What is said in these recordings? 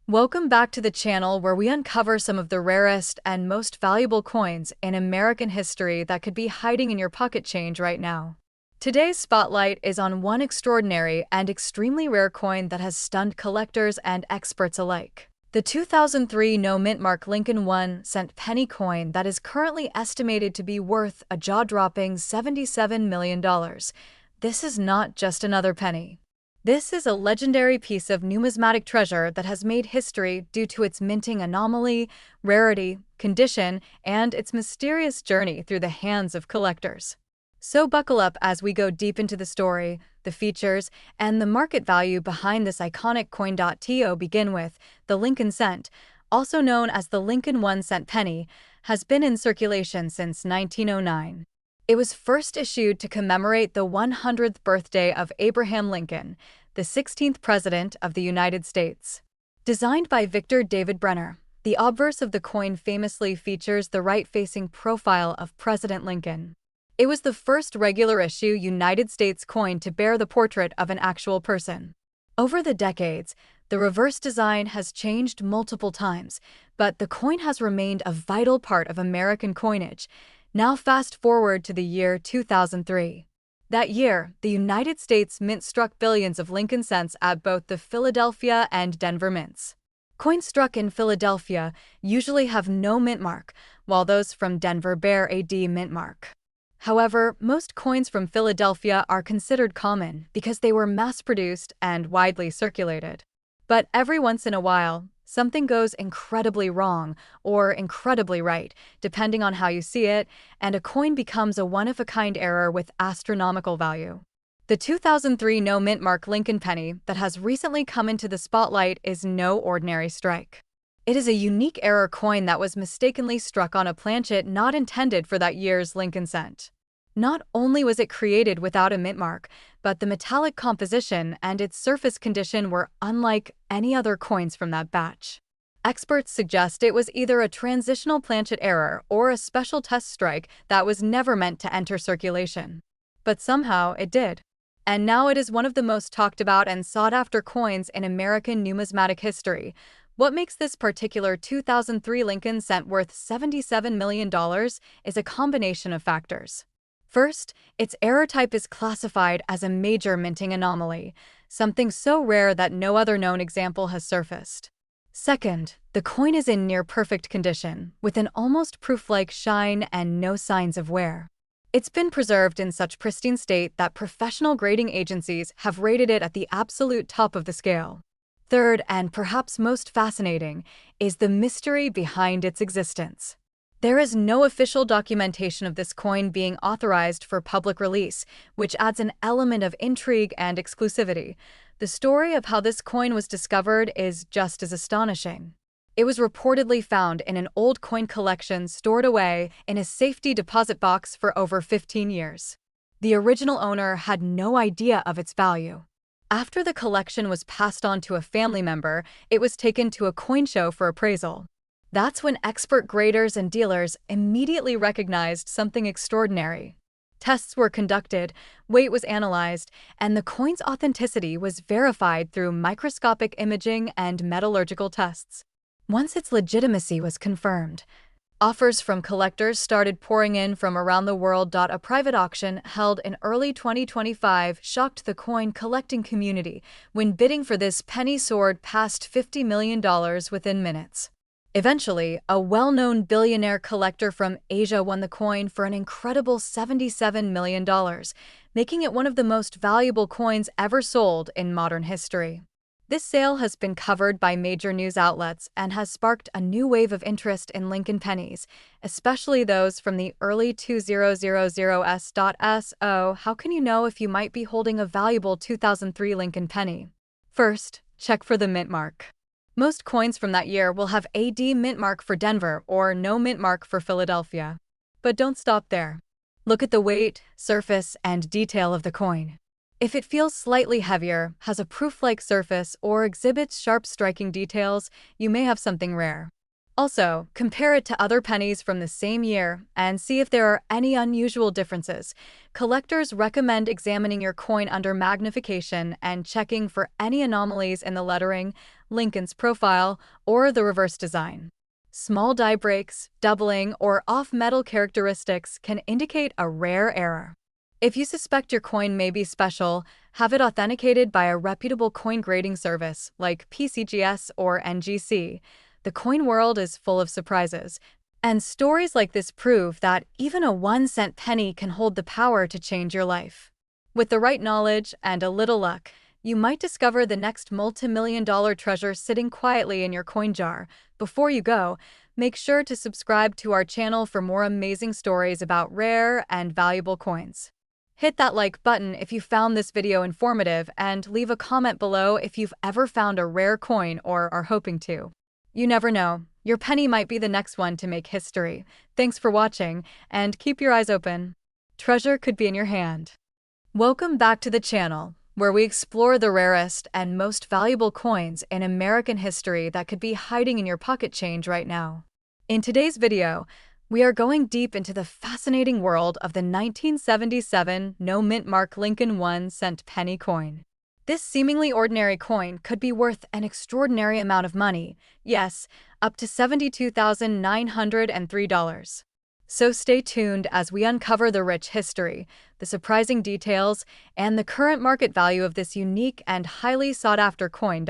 Welcome back to the channel where we uncover some of the rarest and most valuable coins in American history that could be hiding in your pocket change right now. Today's spotlight is on one extraordinary and extremely rare coin that has stunned collectors and experts alike. The 2003 no-mint mark Lincoln 1-cent penny coin that is currently estimated to be worth a jaw-dropping $77 million. This is not just another penny. This is a legendary piece of numismatic treasure that has made history due to its minting anomaly, rarity, condition, and its mysterious journey through the hands of collectors. So buckle up as we go deep into the story, the features, and the market value behind this iconic coin. To begin with, the Lincoln cent, also known as the Lincoln 1-cent penny, has been in circulation since 1909. It was first issued to commemorate the 100th birthday of Abraham Lincoln, the 16th President of the United States. Designed by Victor David Brenner, the obverse of the coin famously features the right-facing profile of President Lincoln. It was the first regular-issue United States coin to bear the portrait of an actual person. Over the decades, the reverse design has changed multiple times, but the coin has remained a vital part of American coinage. Now fast forward to the year 2003. That year, the United States Mint struck billions of Lincoln cents at both the Philadelphia and Denver mints. Coins struck in Philadelphia usually have no mint mark, while those from Denver bear a D mint mark. However, most coins from Philadelphia are considered common because they were mass-produced and widely circulated. But every once in a while, something goes incredibly wrong or incredibly right, depending on how you see it, and a coin becomes a one-of-a-kind error with astronomical value. The 2003 no-mint mark Lincoln penny that has recently come into the spotlight is no ordinary strike. It is a unique error coin that was mistakenly struck on a planchet not intended for that year's Lincoln cent. Not only was it created without a mint mark, but the metallic composition and its surface condition were unlike any other coins from that batch. Experts suggest it was either a transitional planchet error or a special test strike that was never meant to enter circulation. But somehow it did. And now it is one of the most talked about and sought-after coins in American numismatic history. What makes this particular 2003 Lincoln cent worth $77 million is a combination of factors. First, its error type is classified as a major minting anomaly, something so rare that no other known example has surfaced. Second, the coin is in near-perfect condition, with an almost proof-like shine and no signs of wear. It's been preserved in such pristine state that professional grading agencies have rated it at the absolute top of the scale. Third, and perhaps most fascinating, is the mystery behind its existence. There is no official documentation of this coin being authorized for public release, which adds an element of intrigue and exclusivity. The story of how this coin was discovered is just as astonishing. It was reportedly found in an old coin collection stored away in a safety deposit box for over 15 years. The original owner had no idea of its value. After the collection was passed on to a family member, it was taken to a coin show for appraisal. That's when expert graders and dealers immediately recognized something extraordinary. Tests were conducted, weight was analyzed, and the coin's authenticity was verified through microscopic imaging and metallurgical tests. Once its legitimacy was confirmed, offers from collectors started pouring in from around the world. A private auction held in early 2025 shocked the coin collecting community when bidding for this penny soared past $50 million within minutes. Eventually, a well-known billionaire collector from Asia won the coin for an incredible $77 million, making it one of the most valuable coins ever sold in modern history. This sale has been covered by major news outlets and has sparked a new wave of interest in Lincoln pennies, especially those from the early 2000s. So, how can you know if you might be holding a valuable 2003 Lincoln penny? First, check for the mint mark. Most coins from that year will have a D mint mark for Denver or no mint mark for Philadelphia. But don't stop there. Look at the weight, surface, and detail of the coin. If it feels slightly heavier, has a proof-like surface, or exhibits sharp striking details, you may have something rare. Also, compare it to other pennies from the same year and see if there are any unusual differences. Collectors recommend examining your coin under magnification and checking for any anomalies in the lettering, Lincoln's profile, or the reverse design. Small die breaks, doubling, or off-metal characteristics can indicate a rare error. If you suspect your coin may be special, have it authenticated by a reputable coin grading service like PCGS or NGC. The coin world is full of surprises, and stories like this prove that even a 1-cent penny can hold the power to change your life. With the right knowledge and a little luck, you might discover the next multi-million-dollar treasure sitting quietly in your coin jar. Before you go, make sure to subscribe to our channel for more amazing stories about rare and valuable coins. Hit that like button if you found this video informative, and leave a comment below if you've ever found a rare coin or are hoping to. You never know, your penny might be the next one to make history. Thanks for watching, and keep your eyes open. Treasure could be in your hand. Welcome back to the channel, where we explore the rarest and most valuable coins in American history that could be hiding in your pocket change right now. In today's video, we are going deep into the fascinating world of the 1977 no-mint mark Lincoln 1-cent penny coin. This seemingly ordinary coin could be worth an extraordinary amount of money, yes, up to $72,903. So stay tuned as we uncover the rich history, the surprising details, and the current market value of this unique and highly sought-after coin.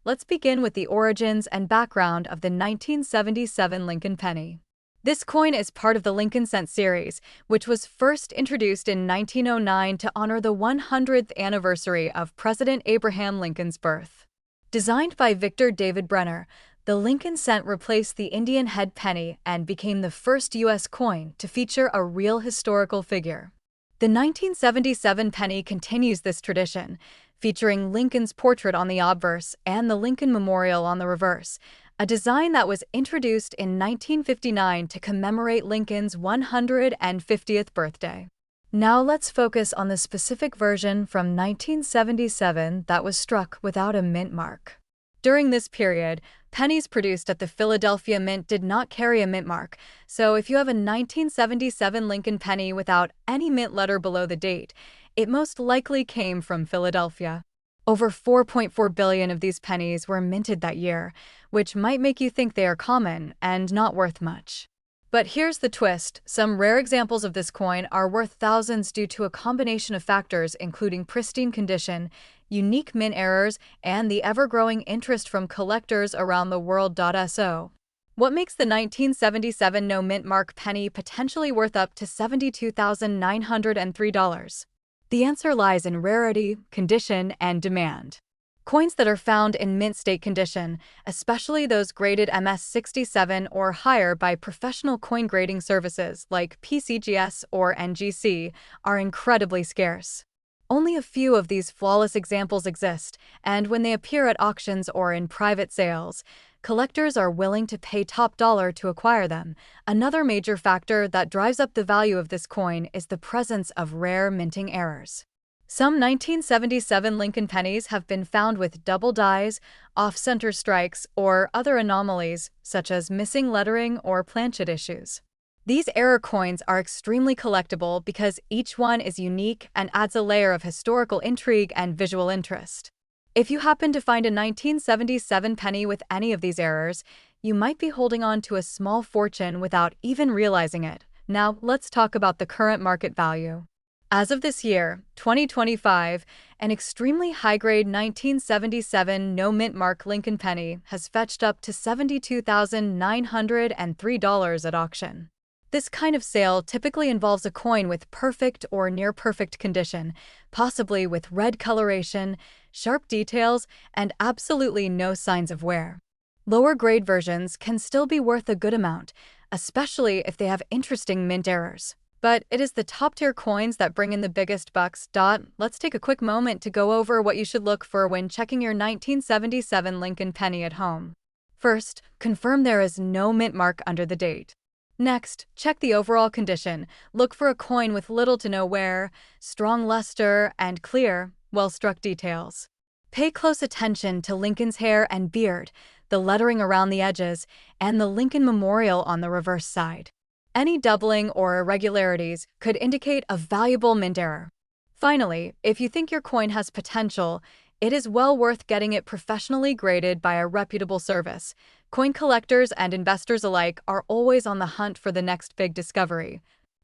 Let's begin with the origins and background of the 1977 Lincoln penny. This coin is part of the Lincoln Cent series, which was first introduced in 1909 to honor the 100th anniversary of President Abraham Lincoln's birth. Designed by Victor David Brenner, the Lincoln Cent replaced the Indian head penny and became the first U.S. coin to feature a real historical figure. The 1977 penny continues this tradition, featuring Lincoln's portrait on the obverse and the Lincoln Memorial on the reverse, a design that was introduced in 1959 to commemorate Lincoln's 150th birthday. Now let's focus on the specific version from 1977 that was struck without a mint mark. During this period, pennies produced at the Philadelphia Mint did not carry a mint mark, so if you have a 1977 Lincoln penny without any mint letter below the date, it most likely came from Philadelphia. Over 4.4 billion of these pennies were minted that year, which might make you think they are common and not worth much. But here's the twist: some rare examples of this coin are worth thousands due to a combination of factors including pristine condition, unique mint errors, and the ever-growing interest from collectors around the world. So, what makes the 1977 no-mint mark penny potentially worth up to $72,903? The answer lies in rarity, condition, and demand. Coins that are found in mint state condition, especially those graded MS67 or higher by professional coin grading services like PCGS or NGC, are incredibly scarce. Only a few of these flawless examples exist, and when they appear at auctions or in private sales, collectors are willing to pay top dollar to acquire them. Another major factor that drives up the value of this coin is the presence of rare minting errors. Some 1977 Lincoln pennies have been found with double dies, off-center strikes, or other anomalies, such as missing lettering or planchet issues. These error coins are extremely collectible because each one is unique and adds a layer of historical intrigue and visual interest. If you happen to find a 1977 penny with any of these errors, you might be holding on to a small fortune without even realizing it. Now, let's talk about the current market value. As of this year, 2025, an extremely high-grade 1977 no-mint mark Lincoln penny has fetched up to $72,903 at auction. This kind of sale typically involves a coin with perfect or near-perfect condition, possibly with red coloration, sharp details, and absolutely no signs of wear. Lower-grade versions can still be worth a good amount, especially if they have interesting mint errors. But it is the top-tier coins that bring in the biggest bucks. Let's take a quick moment to go over what you should look for when checking your 1977 Lincoln penny at home. First, confirm there is no mint mark under the date. Next, check the overall condition. Look for a coin with little to no wear, strong luster, and clear, well-struck details. Pay close attention to Lincoln's hair and beard, the lettering around the edges, and the Lincoln Memorial on the reverse side. Any doubling or irregularities could indicate a valuable mint error. Finally, if you think your coin has potential, it is well worth getting it professionally graded by a reputable service. Coin collectors and investors alike are always on the hunt for the next big discovery.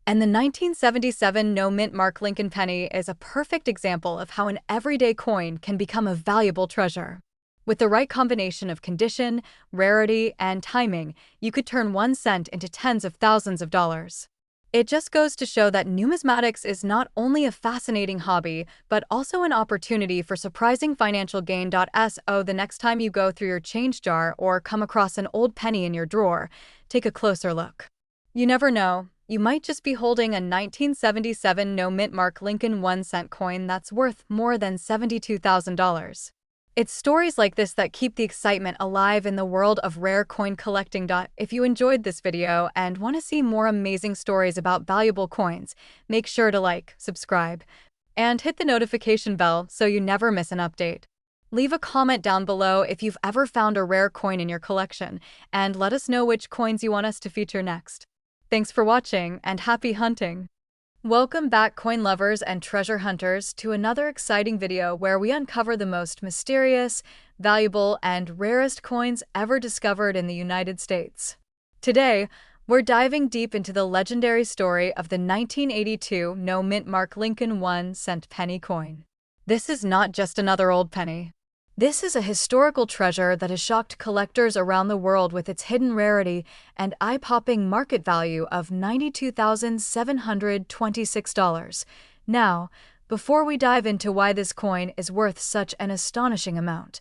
And the 1977 no-mint mark Lincoln penny is a perfect example of how an everyday coin can become a valuable treasure. With the right combination of condition, rarity, and timing, you could turn 1 cent into tens of thousands of dollars. It just goes to show that numismatics is not only a fascinating hobby, but also an opportunity for surprising financial gain. So the next time you go through your change jar or come across an old penny in your drawer, take a closer look. You never know, you might just be holding a 1977 no-mint mark Lincoln 1-cent coin that's worth more than $72,000. It's stories like this that keep the excitement alive in the world of rare coin collecting. If you enjoyed this video and want to see more amazing stories about valuable coins, make sure to like, subscribe, and hit the notification bell so you never miss an update. Leave a comment down below if you've ever found a rare coin in your collection, and let us know which coins you want us to feature next. Thanks for watching, and happy hunting! Welcome back, coin lovers and treasure hunters, to another exciting video where we uncover the most mysterious, valuable, and rarest coins ever discovered in the United States. Today, we're diving deep into the legendary story of the 1982 no-mint mark Lincoln 1-cent penny coin. This is not just another old penny. This is a historical treasure that has shocked collectors around the world with its hidden rarity and eye-popping market value of $92,726. Now, before we dive into why this coin is worth such an astonishing amount,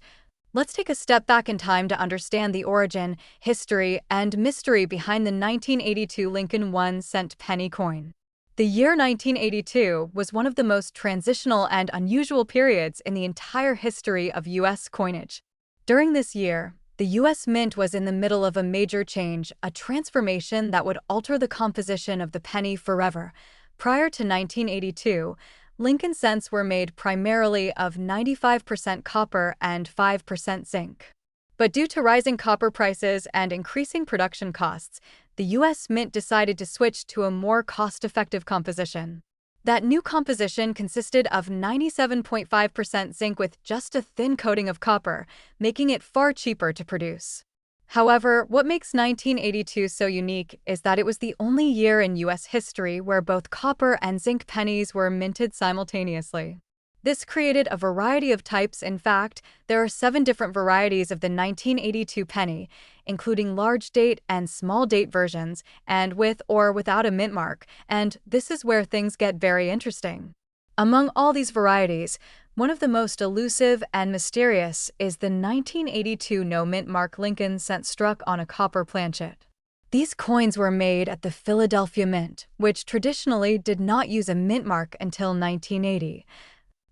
let's take a step back in time to understand the origin, history, and mystery behind the 1982 Lincoln 1-cent penny coin. The year 1982 was one of the most transitional and unusual periods in the entire history of U.S. coinage. During this year, the U.S. Mint was in the middle of a major change, a transformation that would alter the composition of the penny forever. Prior to 1982, Lincoln cents were made primarily of 95% copper and 5% zinc. But due to rising copper prices and increasing production costs, the U.S. Mint decided to switch to a more cost-effective composition. That new composition consisted of 97.5% zinc with just a thin coating of copper, making it far cheaper to produce. However, what makes 1982 so unique is that it was the only year in U.S. history where both copper and zinc pennies were minted simultaneously. This created a variety of types. In fact, there are 7 different varieties of the 1982 penny, including large date and small date versions, and with or without a mint mark, and this is where things get very interesting. Among all these varieties, one of the most elusive and mysterious is the 1982 no-mint mark Lincoln cent struck on a copper planchet. These coins were made at the Philadelphia Mint, which traditionally did not use a mint mark until 1980.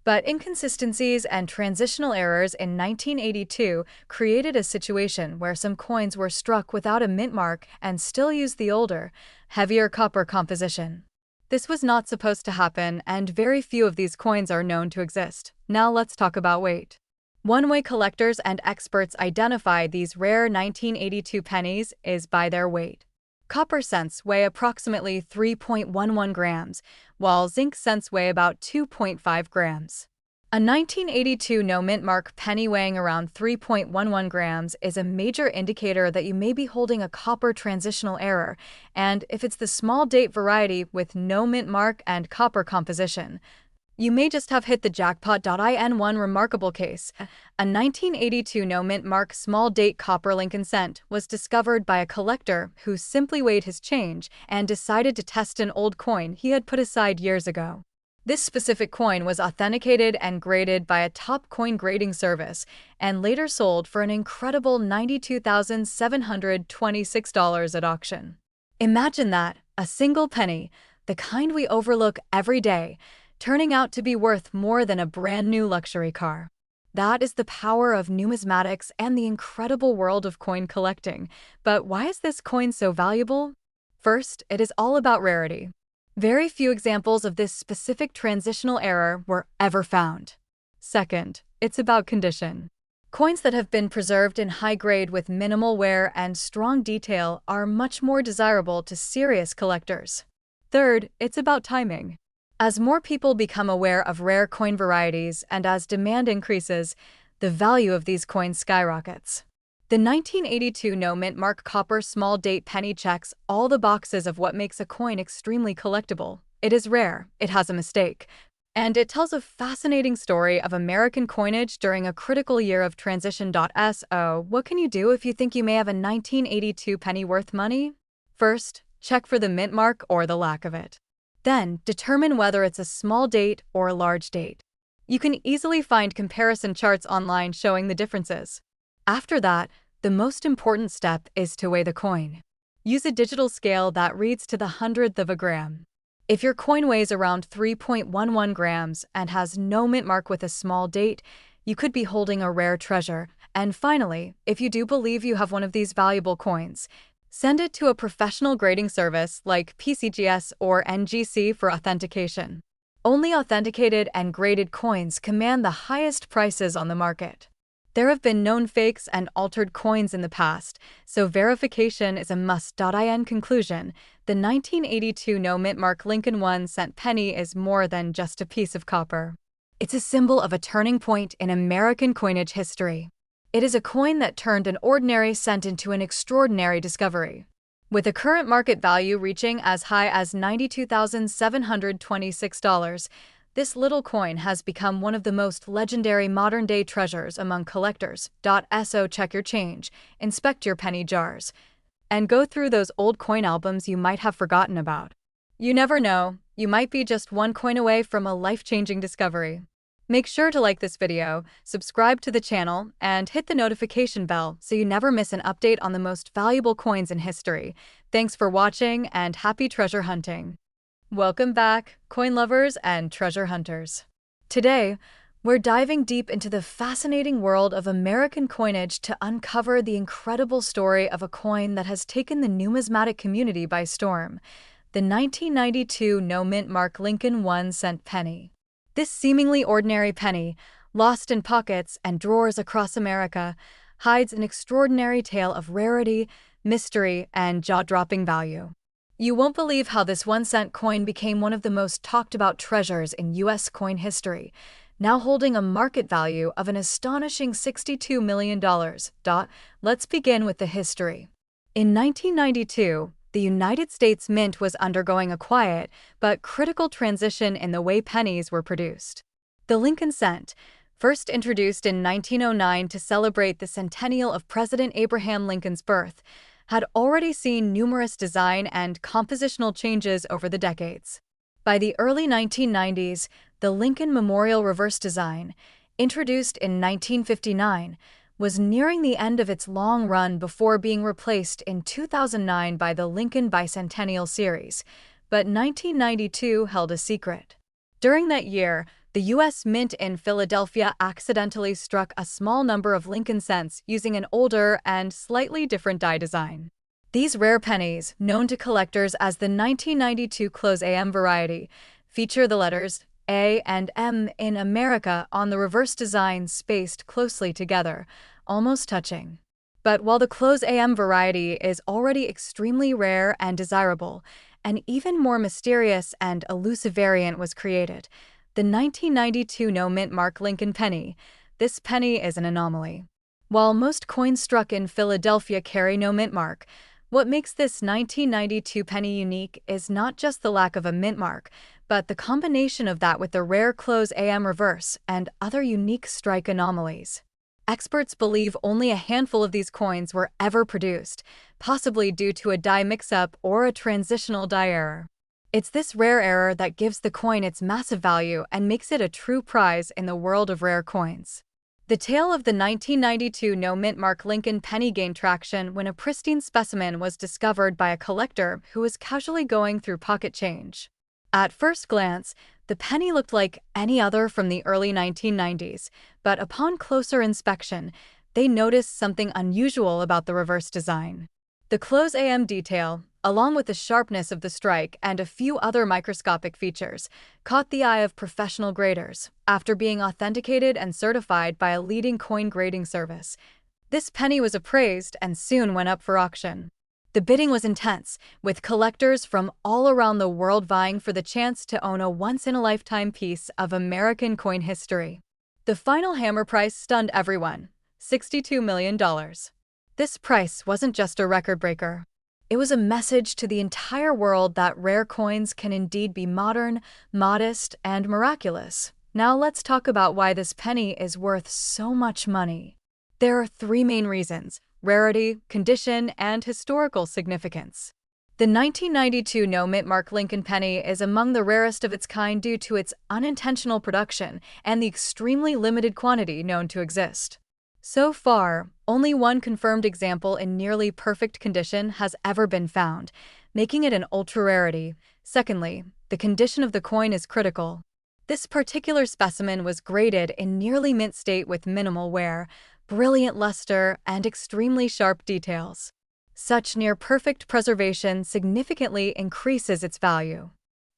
But inconsistencies and transitional errors in 1982 created a situation where some coins were struck without a mint mark and still used the older, heavier copper composition. This was not supposed to happen, and very few of these coins are known to exist. Now let's talk about weight. One way collectors and experts identify these rare 1982 pennies is by their weight. Copper cents weigh approximately 3.11 grams, while zinc cents weigh about 2.5 grams. A 1982 no-mint mark penny weighing around 3.11 grams is a major indicator that you may be holding a copper transitional error, and if it's the small date variety with no mint mark and copper composition, you may just have hit the jackpot. In one remarkable case, a 1982 no-mint mark small date copper Lincoln cent was discovered by a collector who simply weighed his change and decided to test an old coin he had put aside years ago. This specific coin was authenticated and graded by a top coin grading service and later sold for an incredible $92,726 at auction. Imagine that, a single penny, the kind we overlook every day, turning out to be worth more than a brand new luxury car. That is the power of numismatics and the incredible world of coin collecting. But why is this coin so valuable? First, it is all about rarity. Very few examples of this specific transitional error were ever found. Second, it's about condition. Coins that have been preserved in high grade with minimal wear and strong detail are much more desirable to serious collectors. Third, it's about timing. As more people become aware of rare coin varieties and as demand increases, the value of these coins skyrockets. The 1982 no-mint mark copper small date penny checks all the boxes of what makes a coin extremely collectible. It is rare, it has a mistake, and it tells a fascinating story of American coinage during a critical year of transition. So, what can you do if you think you may have a 1982 penny worth money? First, check for the mint mark or the lack of it. Then, determine whether it's a small date or a large date. You can easily find comparison charts online showing the differences. After that, the most important step is to weigh the coin. Use a digital scale that reads to the hundredth of a gram. If your coin weighs around 3.11 grams and has no mint mark with a small date, you could be holding a rare treasure. And finally, if you do believe you have one of these valuable coins, send it to a professional grading service like PCGS or NGC for authentication. Only authenticated and graded coins command the highest prices on the market. There have been known fakes and altered coins in the past, so verification is a must. In conclusion, the 1982 no-mint mark Lincoln 1-cent penny is more than just a piece of copper. It's a symbol of a turning point in American coinage history. It is a coin that turned an ordinary cent into an extraordinary discovery. With a current market value reaching as high as $92,726, this little coin has become one of the most legendary modern-day treasures among collectors. So check your change, inspect your penny jars, and go through those old coin albums you might have forgotten about. You never know, you might be just one coin away from a life-changing discovery. Make sure to like this video, subscribe to the channel, and hit the notification bell so you never miss an update on the most valuable coins in history. Thanks for watching and happy treasure hunting! Welcome back, coin lovers and treasure hunters. Today, we're diving deep into the fascinating world of American coinage to uncover the incredible story of a coin that has taken the numismatic community by storm, the 1992 no-mint mark Lincoln 1-cent penny. This seemingly ordinary penny, lost in pockets and drawers across America, hides an extraordinary tale of rarity, mystery, and jaw-dropping value. You won't believe how this 1-cent coin became one of the most talked-about treasures in U.S. coin history, now holding a market value of an astonishing $62 million. Let's begin with the history. In 1992, the United States Mint was undergoing a quiet but critical transition in the way pennies were produced. The Lincoln cent, first introduced in 1909 to celebrate the centennial of President Abraham Lincoln's birth, had already seen numerous design and compositional changes over the decades. By the early 1990s, the Lincoln Memorial reverse design, introduced in 1959, was nearing the end of its long run before being replaced in 2009 by the Lincoln Bicentennial Series, but 1992 held a secret. During that year, the U.S. Mint in Philadelphia accidentally struck a small number of Lincoln cents using an older and slightly different die design. These rare pennies, known to collectors as the 1992 Close AM variety, feature the letters A and M in America on the reverse design spaced closely together, almost touching. But while the Close AM variety is already extremely rare and desirable, an even more mysterious and elusive variant was created, the 1992 no-mint mark Lincoln penny. This penny is an anomaly. While most coins struck in Philadelphia carry no mint mark, what makes this 1992 penny unique is not just the lack of a mint mark, but the combination of that with the rare Close AM reverse and other unique strike anomalies. Experts believe only a handful of these coins were ever produced, possibly due to a die mix-up or a transitional die error. It's this rare error that gives the coin its massive value and makes it a true prize in the world of rare coins. The tale of the 1992 no-mint mark Lincoln penny gained traction when a pristine specimen was discovered by a collector who was casually going through pocket change. At first glance, the penny looked like any other from the early 1990s, but upon closer inspection, they noticed something unusual about the reverse design. The Close AM detail, along with the sharpness of the strike and a few other microscopic features, caught the eye of professional graders. After being authenticated and certified by a leading coin grading service, this penny was appraised and soon went up for auction. The bidding was intense, with collectors from all around the world vying for the chance to own a once-in-a-lifetime piece of American coin history. The final hammer price stunned everyone: $62 million. This price wasn't just a record breaker. It was a message to the entire world that rare coins can indeed be modern, modest, and miraculous. Now let's talk about why this penny is worth so much money. There are three main reasons: rarity, condition, and historical significance. The 1992 no-mint mark Lincoln penny is among the rarest of its kind due to its unintentional production and the extremely limited quantity known to exist. So far, only one confirmed example in nearly perfect condition has ever been found, making it an ultra-rarity. Secondly, the condition of the coin is critical. This particular specimen was graded in nearly mint state with minimal wear, brilliant luster, and extremely sharp details. Such near-perfect preservation significantly increases its value.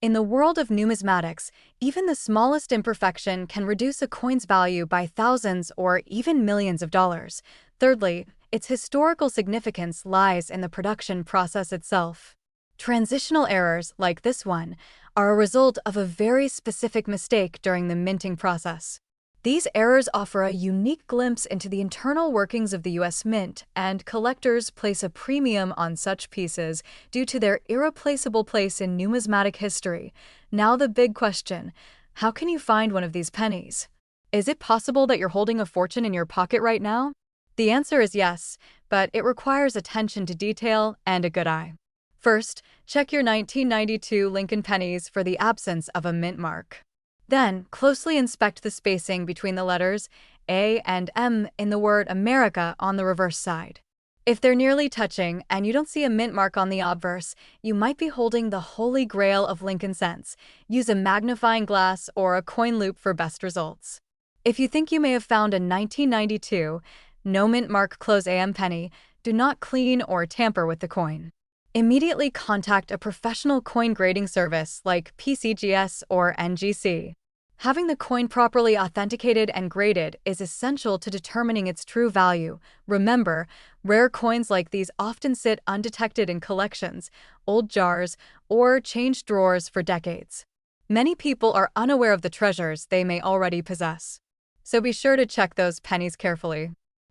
In the world of numismatics, even the smallest imperfection can reduce a coin's value by thousands or even millions of dollars. Thirdly, its historical significance lies in the production process itself. Transitional errors, like this one, are a result of a very specific mistake during the minting process. These errors offer a unique glimpse into the internal workings of the U.S. Mint, and collectors place a premium on such pieces due to their irreplaceable place in numismatic history. Now the big question: how can you find one of these pennies? Is it possible that you're holding a fortune in your pocket right now? The answer is yes, but it requires attention to detail and a good eye. First, check your 1992 Lincoln pennies for the absence of a mint mark. Then, closely inspect the spacing between the letters A and M in the word America on the reverse side. If they're nearly touching and you don't see a mint mark on the obverse, you might be holding the holy grail of Lincoln cents. Use a magnifying glass or a coin loop for best results. If you think you may have found a 1992 no mint mark close AM penny, do not clean or tamper with the coin. Immediately contact a professional coin grading service like PCGS or NGC. Having the coin properly authenticated and graded is essential to determining its true value. Remember, rare coins like these often sit undetected in collections, old jars, or changed drawers for decades. Many people are unaware of the treasures they may already possess. So be sure to check those pennies carefully.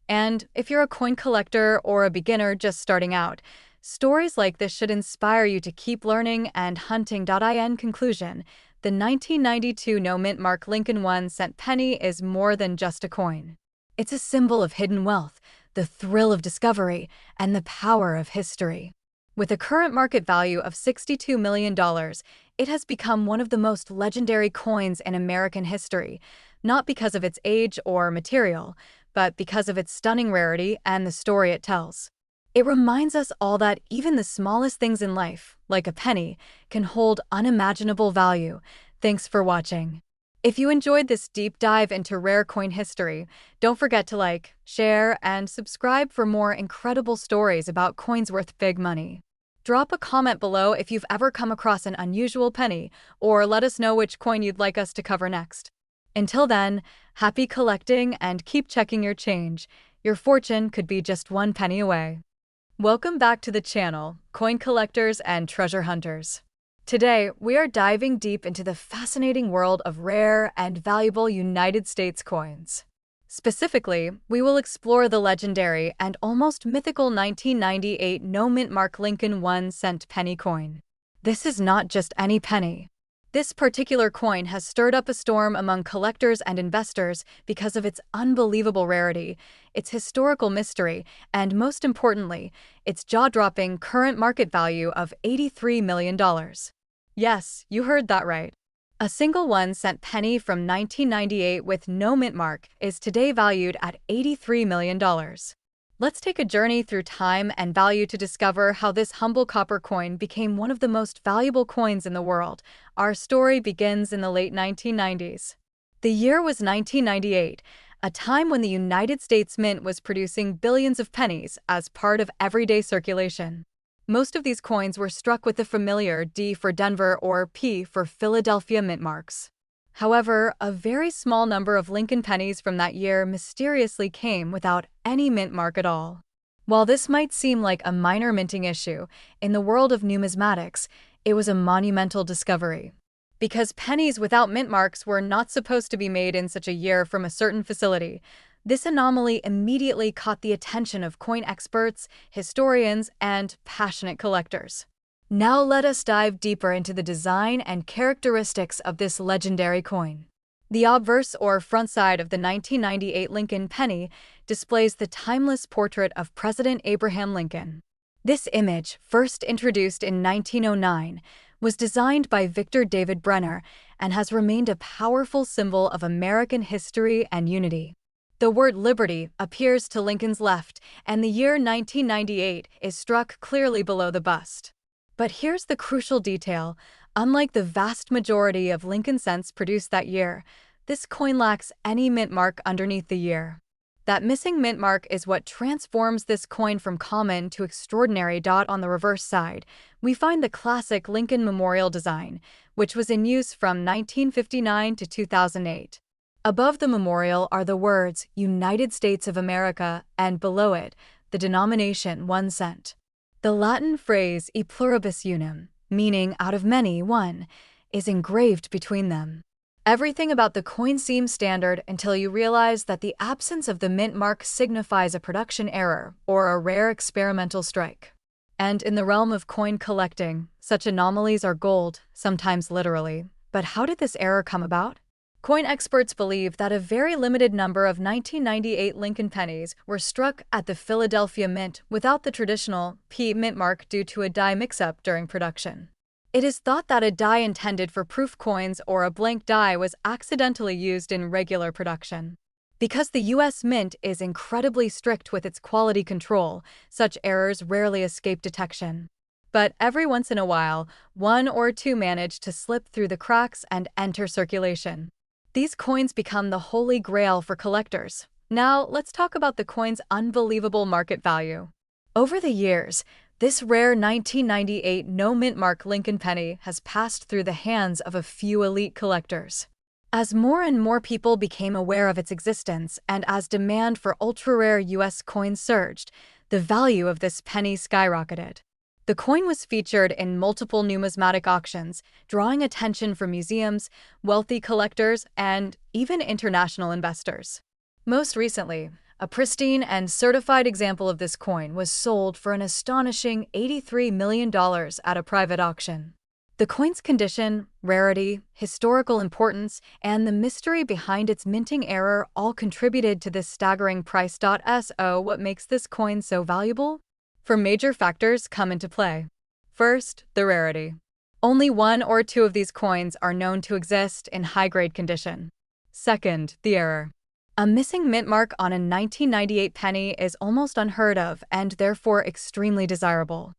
And if you're a coin collector or a beginner just starting out, stories like this should inspire you to keep learning and hunting. In conclusion, the 1992 no-mint mark Lincoln 1-cent penny is more than just a coin. It's a symbol of hidden wealth, the thrill of discovery, and the power of history. With a current market value of $62 million, it has become one of the most legendary coins in American history, not because of its age or material, but because of its stunning rarity and the story it tells. It reminds us all that even the smallest things in life, like a penny, can hold unimaginable value. Thanks for watching. If you enjoyed this deep dive into rare coin history, don't forget to like, share, and subscribe for more incredible stories about coins worth big money. Drop a comment below if you've ever come across an unusual penny, or let us know which coin you'd like us to cover next. Until then, happy collecting and keep checking your change. Your fortune could be just one penny away. Welcome back to the channel, coin collectors and treasure hunters. Today, we are diving deep into the fascinating world of rare and valuable United States coins. Specifically, we will explore the legendary and almost mythical 1998 no-mint mark Lincoln 1-cent penny coin. This is not just any penny. This particular coin has stirred up a storm among collectors and investors because of its unbelievable rarity, its historical mystery, and most importantly, its jaw-dropping current market value of $83 million. Yes, you heard that right. A single 1-cent penny from 1998 with no mint mark is today valued at $83 million. Let's take a journey through time and value to discover how this humble copper coin became one of the most valuable coins in the world. Our story begins in the late 1990s. The year was 1998, a time when the United States Mint was producing billions of pennies as part of everyday circulation. Most of these coins were struck with the familiar D for Denver or P for Philadelphia mint marks. However, a very small number of Lincoln pennies from that year mysteriously came without any mint mark at all. While this might seem like a minor minting issue, in the world of numismatics, it was a monumental discovery. Because pennies without mint marks were not supposed to be made in such a year from a certain facility, this anomaly immediately caught the attention of coin experts, historians, and passionate collectors. Now let us dive deeper into the design and characteristics of this legendary coin. The obverse or front side of the 1998 Lincoln penny displays the timeless portrait of President Abraham Lincoln. This image, first introduced in 1909, was designed by Victor David Brenner and has remained a powerful symbol of American history and unity. The word liberty appears to Lincoln's left, and the year 1998 is struck clearly below the bust. But here's the crucial detail. Unlike the vast majority of Lincoln cents produced that year, this coin lacks any mint mark underneath the year. That missing mint mark is what transforms this coin from common to extraordinary. On the reverse side, we find the classic Lincoln Memorial design, which was in use from 1959 to 2008. Above the memorial are the words United States of America, and below it, the denomination 1 cent. The Latin phrase e pluribus unum, meaning out of many, one, is engraved between them. Everything about the coin seems standard until you realize that the absence of the mint mark signifies a production error or a rare experimental strike. And in the realm of coin collecting, such anomalies are gold, sometimes literally. But how did this error come about? Coin experts believe that a very limited number of 1998 Lincoln pennies were struck at the Philadelphia Mint without the traditional P mint mark due to a die mix-up during production. It is thought that a die intended for proof coins or a blank die was accidentally used in regular production. Because the U.S. Mint is incredibly strict with its quality control, such errors rarely escape detection. But every once in a while, one or two manage to slip through the cracks and enter circulation. These coins become the holy grail for collectors. Now, let's talk about the coin's unbelievable market value. Over the years, this rare 1998 no-mint mark Lincoln penny has passed through the hands of a few elite collectors. As more and more people became aware of its existence and as demand for ultra-rare U.S. coins surged, the value of this penny skyrocketed. The coin was featured in multiple numismatic auctions, drawing attention from museums, wealthy collectors, and even international investors. Most recently, a pristine and certified example of this coin was sold for an astonishing $83 million at a private auction. The coin's condition, rarity, historical importance, and the mystery behind its minting error all contributed to this staggering price. So, what makes this coin so valuable? Four major factors come into play. First, the rarity. Only one or two of these coins are known to exist in high-grade condition. Second, the error. A missing mint mark on a 1998 penny is almost unheard of and therefore extremely desirable.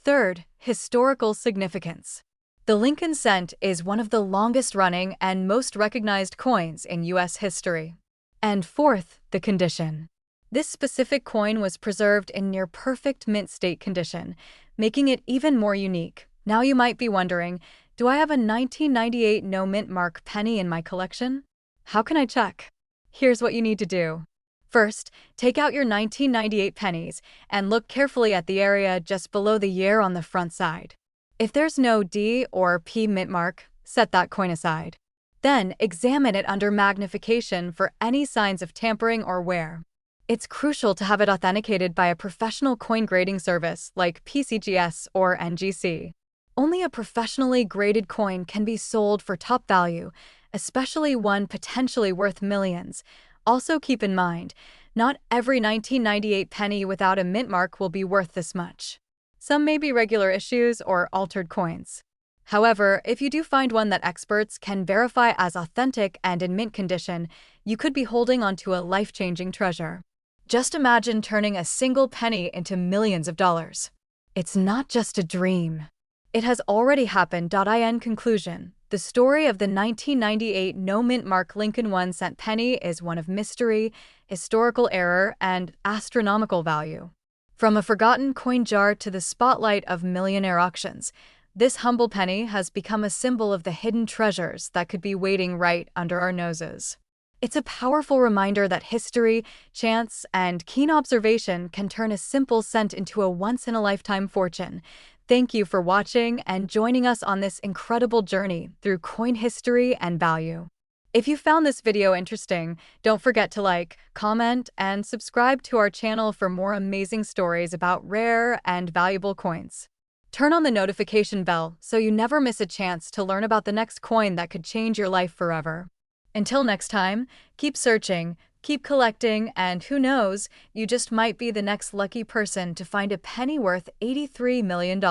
Third, historical significance. The Lincoln cent is one of the longest-running and most recognized coins in U.S. history. And fourth, the condition. This specific coin was preserved in near-perfect mint state condition, making it even more unique. Now you might be wondering, do I have a 1998 no mint mark penny in my collection? How can I check? Here's what you need to do. First, take out your 1998 pennies and look carefully at the area just below the year on the front side. If there's no D or P mint mark, set that coin aside. Then, examine it under magnification for any signs of tampering or wear. It's crucial to have it authenticated by a professional coin grading service like PCGS or NGC. Only a professionally graded coin can be sold for top value, especially one potentially worth millions. Also keep in mind, not every 1998 penny without a mint mark will be worth this much. Some may be regular issues or altered coins. However, if you do find one that experts can verify as authentic and in mint condition, you could be holding onto a life-changing treasure. Just imagine turning a single penny into millions of dollars. It's not just a dream. It has already happened. In conclusion, the story of the 1998 no-mint mark Lincoln 1 cent penny is one of mystery, historical error, and astronomical value. From a forgotten coin jar to the spotlight of millionaire auctions, this humble penny has become a symbol of the hidden treasures that could be waiting right under our noses. It's a powerful reminder that history, chance, and keen observation can turn a simple cent into a once-in-a-lifetime fortune. Thank you for watching and joining us on this incredible journey through coin history and value. If you found this video interesting, don't forget to like, comment, and subscribe to our channel for more amazing stories about rare and valuable coins. Turn on the notification bell so you never miss a chance to learn about the next coin that could change your life forever. Until next time, keep searching, keep collecting, and who knows, you just might be the next lucky person to find a penny worth $83 million.